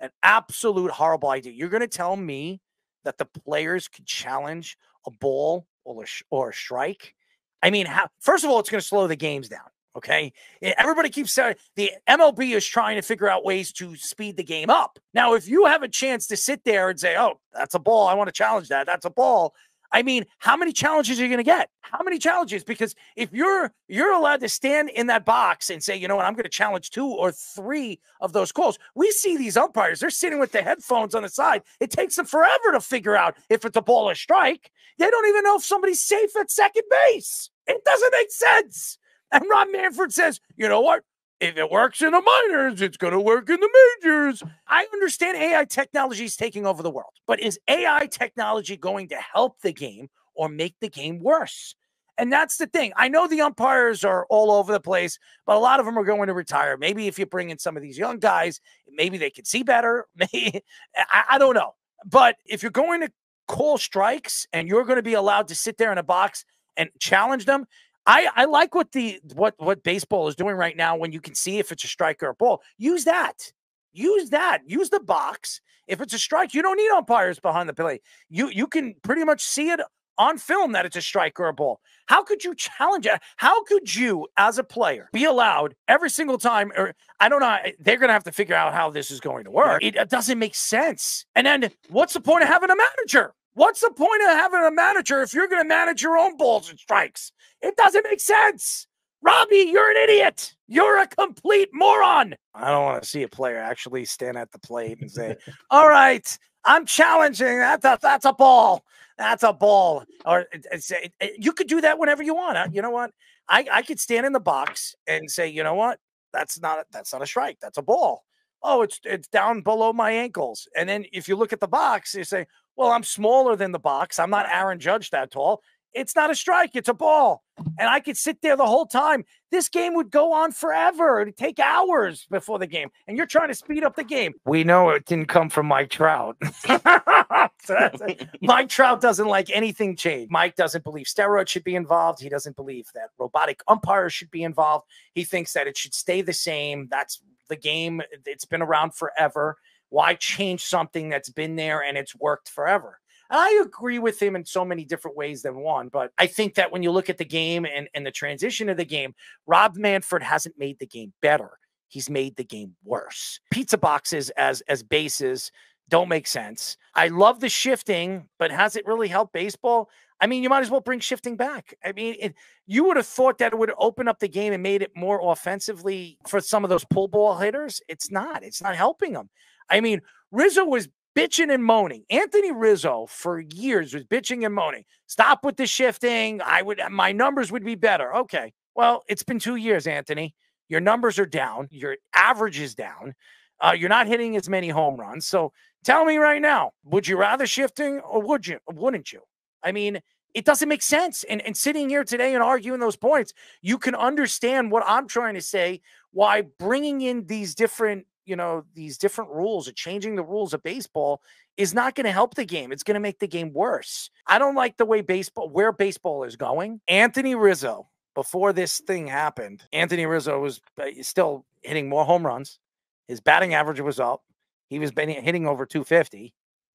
an absolute horrible idea. You're going to tell me that the players could challenge a ball or a strike? I mean, first of all, it's going to slow the games down. Okay. Everybody keeps saying the MLB is trying to figure out ways to speed the game up. Now, if you have a chance to sit there and say, oh, that's a ball, I want to challenge that. That's a ball. I mean, how many challenges are you going to get? How many challenges? Because if you're allowed to stand in that box and say, you know what, I'm going to challenge 2 or 3 of those calls. We see these umpires, they're sitting with the headphones on the side. It takes them forever to figure out if it's a ball or strike. They don't even know if somebody's safe at second base. It doesn't make sense. And Rob Manfred says, you know what? If it works in the minors, it's going to work in the majors. I understand AI technology is taking over the world, but is AI technology going to help the game or make the game worse? And that's the thing. I know the umpires are all over the place, but a lot of them are going to retire. Maybe if you bring in some of these young guys, maybe they could see better. Maybe, I don't know. But if you're going to call strikes and you're going to be allowed to sit there in a box and challenge them, I like what baseball is doing right now when you can see if it's a strike or a ball. Use that. Use the box. If it's a strike, you don't need umpires behind the plate. You can pretty much see it on film that it's a strike or a ball. How could you challenge it? How could you, as a player, be allowed every single time? Or I don't know. They're going to have to figure out how this is going to work. It doesn't make sense. And then what's the point of having a manager? What's the point of having a manager if you're going to manage your own balls and strikes? It doesn't make sense. Robbie, you're an idiot. You're a complete moron. I don't want to see a player actually stand at the plate and say, all right, I'm challenging. That's a ball. That's a ball. Or you could do that whenever you want. You know what? I could stand in the box and say, you know what? That's not a strike. That's a ball. Oh, it's down below my ankles. And then if you look at the box, you say, well, I'm smaller than the box. I'm not Aaron Judge that tall. It's not a strike. It's a ball. And I could sit there the whole time. This game would go on forever. It'd take hours before the game. And you're trying to speed up the game. We know it didn't come from Mike Trout. Mike Trout doesn't like anything changed. Mike doesn't believe steroids should be involved. He doesn't believe that robotic umpires should be involved. He thinks that it should stay the same. That's the game. It's been around forever. Why change something that's been there and it's worked forever? And I agree with him in so many different ways than one. But I think that when you look at the game and the transition of the game, Rob Manfred hasn't made the game better. He's made the game worse. Pizza boxes as bases don't make sense. I love the shifting, but has it really helped baseball? I mean, you might as well bring shifting back. I mean, you would have thought that it would open up the game and made it more offensively for some of those pull ball hitters. It's not. It's not helping them. I mean, Rizzo was bitching and moaning. Anthony Rizzo for years was bitching and moaning. Stop with the shifting. My numbers would be better. Okay. Well, it's been 2 years, Anthony. Your numbers are down. Your average is down. You're not hitting as many home runs. So tell me right now, would you rather shifting or wouldn't you? I mean, it doesn't make sense. And sitting here today and arguing those points, you can understand what I'm trying to say, why bringing in these different rules or changing the rules of baseball is not going to help the game. It's going to make the game worse. I don't like the way where baseball is going. Anthony Rizzo, before this thing happened, Anthony Rizzo was still hitting more home runs. His batting average was up. He was hitting over 250.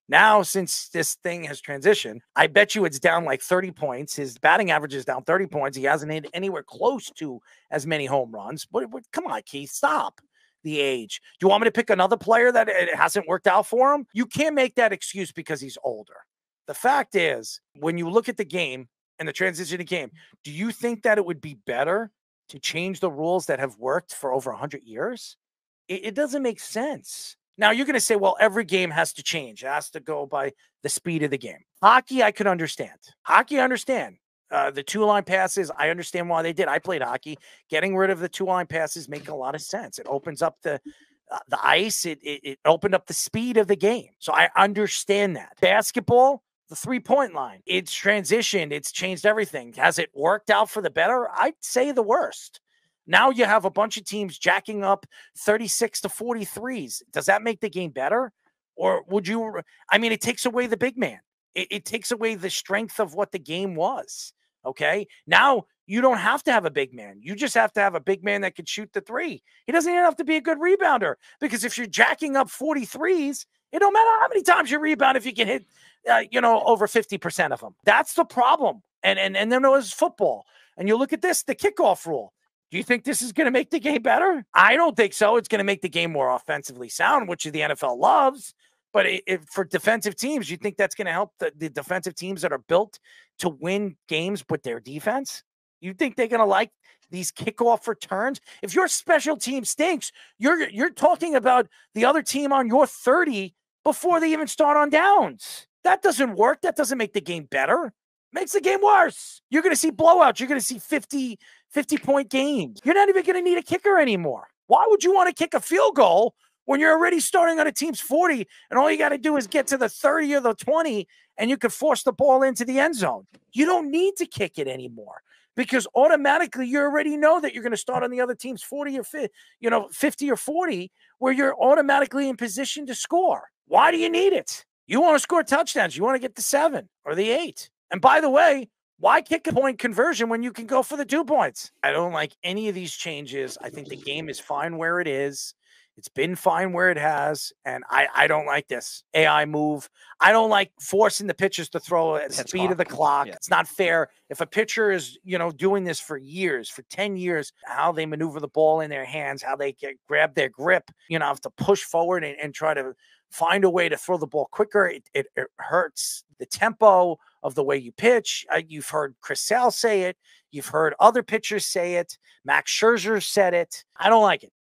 Now, since this thing has transitioned, I bet you it's down like 30 points. His batting average is down 30 points. He hasn't hit anywhere close to as many home runs. Come on, Keith, stop. The age. Do you want me to pick another player that it hasn't worked out for him? You can't make that excuse because he's older. The fact is, when you look at the game and the transition of game, do you think that it would be better to change the rules that have worked for over 100 years? It doesn't make sense. Now, you're going to say, well, every game has to change. It has to go by the speed of the game. Hockey, I could understand. Hockey, I understand. The 2-line passes, I understand why they did. I played hockey. Getting rid of the 2-line passes make a lot of sense. It opens up the ice. It opened up the speed of the game. So I understand that. Basketball, the 3-point line. It's transitioned. It's changed everything. Has it worked out for the better? I'd say the worst. Now you have a bunch of teams jacking up 36 to 43s. Does that make the game better? Or would you? I mean, it takes away the big man. It takes away the strength of what the game was. Okay. Now You don't have to have a big man. You just have to have a big man that can shoot the three. He doesn't even have to be a good rebounder, because if you're jacking up 43s, it don't matter how many times you rebound if you can hit, over 50% of them. That's the problem. And then there was football. And you look at this, the kickoff rule. Do you think this is going to make the game better? I don't think so. It's going to make the game more offensively sound, which the NFL loves. But for defensive teams, you think that's going to help the defensive teams that are built to win games with their defense? You think they're going to like these kickoff returns? If your special team stinks, you're talking about the other team on your 30 before they even start on downs. That doesn't work. That doesn't make the game better. It makes the game worse. You're going to see blowouts. You're going to see 50-point games. You're not even going to need a kicker anymore. Why would you want to kick a field goal when you're already starting on a team's 40 and all you got to do is get to the 30 or the 20 and you could force the ball into the end zone? You don't need to kick it anymore, because automatically you already know that you're going to start on the other team's 40 or 50 or 40, where you're automatically in position to score. Why do you need it? You want to score touchdowns. You want to get the 7 or the 8. And by the way, why kick a point conversion when you can go for the 2 points? I don't like any of these changes. I think the game is fine where it is. It's been fine where it has, and I don't like this AI move. I don't like forcing the pitchers to throw at the speed of the clock. Yeah. It's not fair. If a pitcher is, doing this for years, for 10 years, how they maneuver the ball in their hands, how they grab their grip, have to push forward and try to find a way to throw the ball quicker. It hurts the tempo of the way you pitch. You've heard Chris Sale say it. You've heard other pitchers say it. Max Scherzer said it. I don't like it.